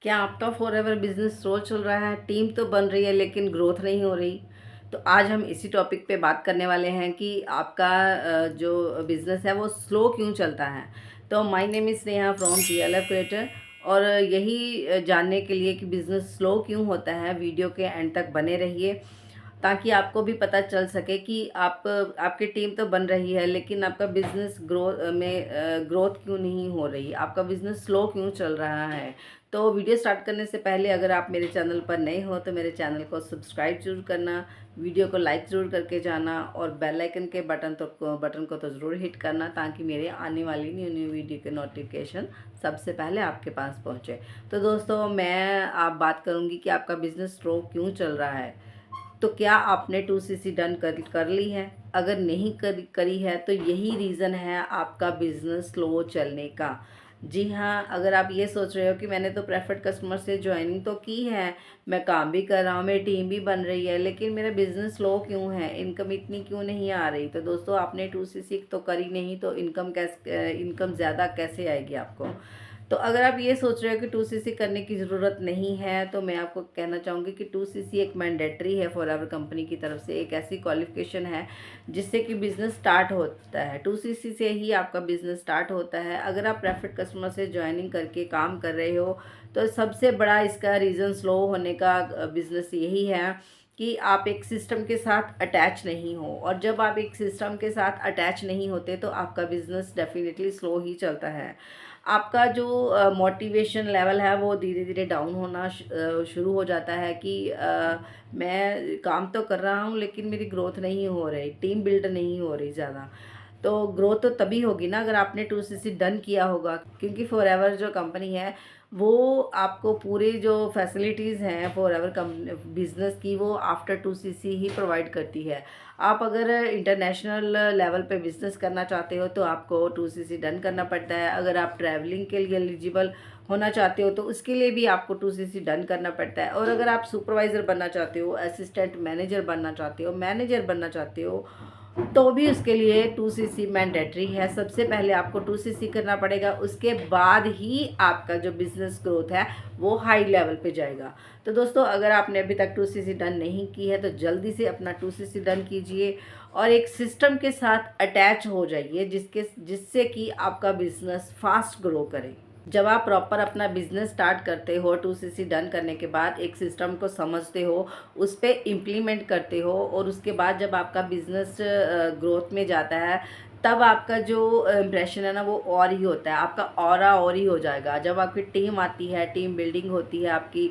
क्या आपका forever business slow चल रहा है? टीम तो बन रही है लेकिन ग्रोथ नहीं हो रही। तो आज हम इसी टॉपिक पे बात करने वाले हैं कि आपका जो बिजनेस है वो स्लो क्यों चलता है। तो my name is Neha from TLF creator. और यही जानने के लिए कि बिजनेस स्लो क्यों होता है, वीडियो के एंड तक बने रहिए ताकि आपको भी पता चल सके कि आपकी टीम तो बन रही है लेकिन आपका बिजनेस ग्रोथ क्यों नहीं हो रही, आपका बिजनेस स्लो क्यों चल रहा है। तो वीडियो स्टार्ट करने से पहले अगर आप मेरे चैनल पर नए हो तो मेरे चैनल को सब्सक्राइब जरूर करना, वीडियो को लाइक ज़रूर करके जाना और बेल आइकन के बटन को तो ज़रूर हिट करना ताकि मेरे आने वाली न्यू न्यू वीडियो के नोटिफिकेशन सबसे पहले आपके पास पहुंचे। तो दोस्तों, मैं आप बात करूंगी कि आपका बिजनेस स्लो क्यों चल रहा है। तो क्या आपने 2cc डन कर ली है? अगर नहीं करी है तो यही रीज़न है आपका बिजनेस स्लो चलने का। जी हाँ, अगर आप ये सोच रहे हो कि मैंने तो प्रेफर्ड कस्टमर से ज्वाइनिंग तो की है, मैं काम भी कर रहा हूँ, मेरी टीम भी बन रही है, लेकिन मेरा बिजनेस स्लो क्यों है, इनकम इतनी क्यों नहीं आ रही। तो दोस्तों, आपने 2cc तो करी नहीं तो इनकम ज़्यादा कैसे आएगी आपको। तो अगर आप ये सोच रहे हो कि 2cc करने की ज़रूरत नहीं है तो मैं आपको कहना चाहूँगी कि 2cc एक मैंडेटरी है फॉरएवर कंपनी की तरफ से, एक ऐसी क्वालिफिकेशन है जिससे कि बिज़नेस स्टार्ट होता है। 2cc से ही आपका बिज़नेस स्टार्ट होता है। अगर आप प्रेफर्ड कस्टमर से ज्वाइनिंग करके काम कर रहे हो तो सबसे बड़ा इसका रीज़न स्लो होने का बिज़नेस यही है कि आप एक सिस्टम के साथ अटैच नहीं हो। और जब आप एक सिस्टम के साथ अटैच नहीं होते तो आपका बिज़नेस डेफिनेटली स्लो ही चलता है। आपका जो मोटिवेशन लेवल है वो धीरे धीरे डाउन होना शुरू हो जाता है कि मैं काम तो कर रहा हूँ लेकिन मेरी ग्रोथ नहीं हो रही, टीम बिल्ड नहीं हो रही ज़्यादा। तो ग्रोथ तो तभी होगी ना अगर आपने 2cc डन किया होगा, क्योंकि फॉरएवर जो कंपनी है वो आपको पूरी जो फैसिलिटीज़ हैं फॉरएवर कंपनी बिजनेस की वो आफ्टर 2cc ही प्रोवाइड करती है। आप अगर इंटरनेशनल लेवल पे बिजनेस करना चाहते हो तो आपको 2cc डन करना पड़ता है। अगर आप ट्रैवलिंग के लिए एलिजिबल होना चाहते हो तो उसके लिए भी आपको 2cc डन करना पड़ता है। और अगर आप सुपरवाइज़र बनना चाहते हो, असिस्टेंट मैनेजर बनना चाहते हो, मैनेजर बनना चाहते हो, तो भी उसके लिए 2cc मैंडेटरी है। सबसे पहले आपको 2cc करना पड़ेगा, उसके बाद ही आपका जो बिज़नेस ग्रोथ है वो हाई लेवल पे जाएगा। तो दोस्तों, अगर आपने अभी तक 2cc डन नहीं की है तो जल्दी से अपना 2cc डन कीजिए और एक सिस्टम के साथ अटैच हो जाइए जिससे कि आपका बिज़नेस फास्ट ग्रो करे। जब आप प्रॉपर अपना बिजनेस स्टार्ट करते हो 2cc डन करने के बाद एक सिस्टम को समझते हो, उस पर इम्प्लीमेंट करते हो और उसके बाद जब आपका बिजनेस ग्रोथ में जाता है तब आपका जो इम्प्रेशन है ना वो और ही होता है, आपका ऑरा और ही हो जाएगा। जब आपकी टीम आती है, टीम बिल्डिंग होती है आपकी,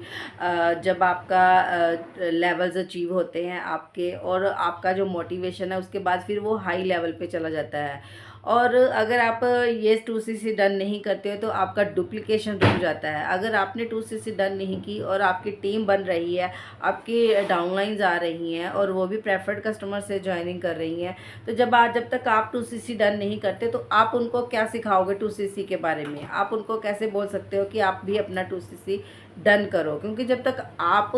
जब आपका लेवल्स अचीव होते हैं आपके और आपका जो मोटिवेशन है उसके बाद फिर वो हाई लेवल पे चला जाता है। और अगर आप ये 2cc डन नहीं करते हो तो आपका डुप्लीकेशन रुक जाता है। अगर आपने 2cc डन नहीं की और आपकी टीम बन रही है, आपकी डाउनलाइंस आ रही हैं और वो भी प्रेफर्ड कस्टमर से ज्वाइनिंग कर रही हैं, तो जब तक आप 2cc डन नहीं करते तो आप उनको क्या सिखाओगे 2cc के बारे में? आप उनको कैसे बोल सकते हो कि आप भी अपना 2cc डन करो? क्योंकि जब तक आप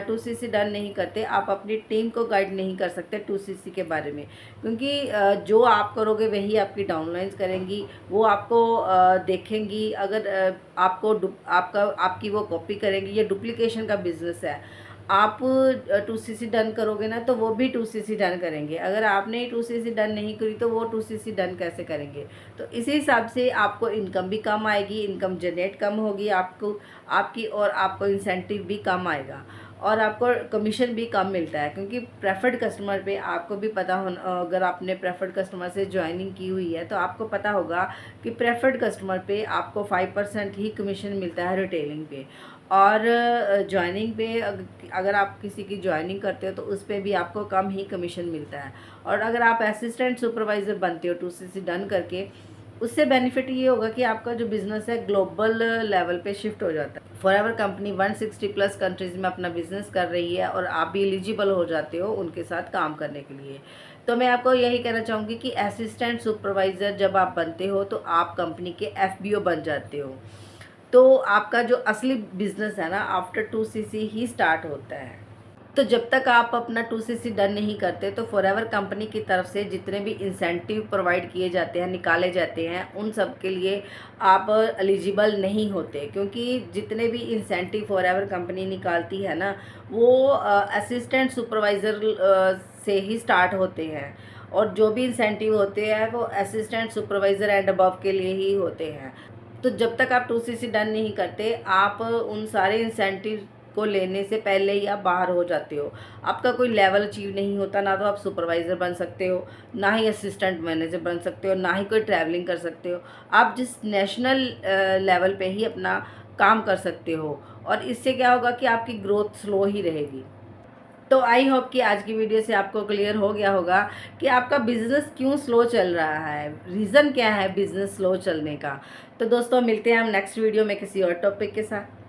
2cc डन नहीं करते आप अपनी टीम को गाइड नहीं कर सकते 2cc के बारे में। क्योंकि जो आप करोगे वही आपकी डाउनलाइंस करेंगी, वो आपको देखेंगी। अगर आपकी वो कॉपी करेंगी, ये डुप्लीकेशन का बिजनेस है। आप 2cc डन करोगे ना तो वो भी 2cc डन करेंगे, अगर आपने 2cc डन नहीं करी तो वो 2cc डन कैसे करेंगे। तो इसी हिसाब से आपको इनकम भी कम आएगी, इनकम जनरेट कम होगी आपको आपकी, और आपको इंसेंटिव भी कम आएगा और आपको कमीशन भी कम मिलता है। क्योंकि प्रेफर्ड कस्टमर पे आपको भी पता हो, अगर आपने प्रेफर्ड कस्टमर से ज्वाइनिंग की हुई है तो आपको पता होगा कि प्रेफर्ड कस्टमर पे आपको 5% ही कमीशन मिलता है रिटेलिंग पे। और ज्वाइनिंग पे अगर आप किसी की ज्वाइनिंग करते हो तो उस पर भी आपको कम ही कमीशन मिलता है। और अगर आप असिस्टेंट सुपरवाइज़र बनते हो 2cc डन करके, उससे बेनिफिट ये होगा कि आपका जो बिज़नेस है ग्लोबल लेवल पे शिफ्ट हो जाता है। फॉरएवर कंपनी 160 प्लस कंट्रीज़ में अपना बिजनेस कर रही है और आप भी एलिजिबल हो जाते हो उनके साथ काम करने के लिए। तो मैं आपको यही कहना चाहूँगी कि असिस्टेंट सुपरवाइज़र जब आप बनते हो तो आप कंपनी के एफबीओ बन जाते हो। तो आपका जो असली बिजनेस है ना आफ्टर 2cc ही स्टार्ट होता है। तो जब तक आप अपना 2CC डन नहीं करते तो फॉरएवर कंपनी की तरफ से जितने भी इंसेंटिव प्रोवाइड किए जाते हैं, निकाले जाते हैं, उन सब के लिए आप एलिजिबल नहीं होते, क्योंकि जितने भी इंसेंटिव फॉरएवर कंपनी निकालती है ना, वो असिस्टेंट सुपरवाइज़र से ही स्टार्ट होते हैं, और जो भी इंसेंटिव होते हैं वो असिस्टेंट सुपरवाइज़र एंड अबव के लिए ही होते हैं। तो जब तक आप 2CC डन नहीं करते, आप उन सारे इंसेंटिव को लेने से पहले ही आप बाहर हो जाते हो। आपका कोई लेवल अचीव नहीं होता, ना तो आप सुपरवाइज़र बन सकते हो, ना ही असिस्टेंट मैनेजर बन सकते हो, ना ही कोई ट्रैवलिंग कर सकते हो। आप जिस नेशनल लेवल पे ही अपना काम कर सकते हो, और इससे क्या होगा कि आपकी ग्रोथ स्लो ही रहेगी। तो आई होप कि आज की वीडियो से आपको क्लियर हो गया होगा कि आपका बिज़नेस क्यों स्लो चल रहा है, रीज़न क्या है बिज़नेस स्लो चलने का। तो दोस्तों, मिलते हैं हम नेक्स्ट वीडियो में किसी और टॉपिक के साथ।